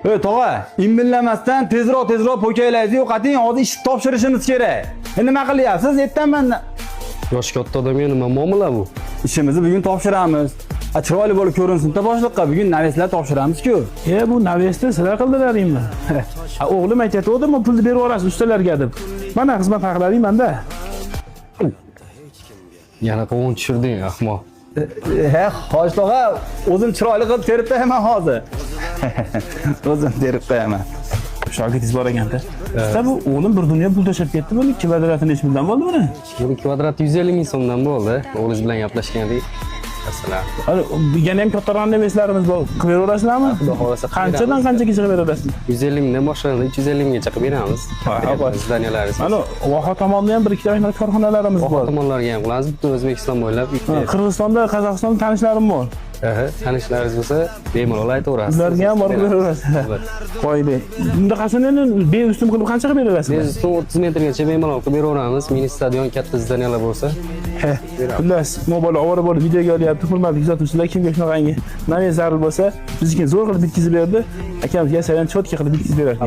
Tog'a, imbillamasdan tezroq po'kaylaysiz, yo'qating, hozir ish topshirishimiz kerak. Nima qilyapsiz? Ertaman Yosh katta odamga nima muomala bu? ishimizni bugun topshiramiz. Chiroyli bo'lib ko'rinsin-da boshliqqa. Bugun naveslar topshiramiz-ku. Bu navesni sizlar qildiraringmi? O'g'lim aytayotdi, "Men pulni berib yuborasiz ustalarga" deb. Mana xizmat haqlaringmanda. Yana qovun tushirding, ahmoq. Hoji tog'a, o'zim chiroyli qilib terib qo'yaman hozir. O'zim terib qo'yaman. Shogirdingiz bor ekanda. Usta bu o'g'lim bir dunyo pul tashab ketdi, bu kvadratini necha puldan bo'ldi buni? 1 kvadrat 150 ming so'mdan bo'ldi. O'g'lingiz bilan gaplashgan edik. Assalom. Yana ham kattaroq neveslarimiz bor. Qilib berasizlarmi? Xudo xolasa Qanchadan qanchaga chiqib berasiz? 150 mingdan boshlanadi, 350 minggacha qilib beramiz. Zdaniyalarimiz. Mana Voha tomonda ham bir ikkita mehnat korxonalarimiz bor. Tomonlarga ham qilamiz, butun O'zbekiston bo'ylab. Qirg'izistonda, Qozog'istonda tanishlarim bor. Tanishlaringiz bo'lsa, bemalol aytaverasiz. Ularga ham borib berasiz. Qo'ydi. Bunda qasini beustum qilib qancha qilib berasiz? Biz 30 metrgacha bemalol qilib beraveramiz. Mini stadion katta zdaniyalar bo'lsa. Xullas, mobil ovora bo'lib videoga olyapti. Hurmatli kuzatuvchilar, kimga shunaqangi navey zarur bo'lsa, bizga zo'r qilib bitkizib berdi. Akamiz yasagan cho'tka qilib bitkizib beradi.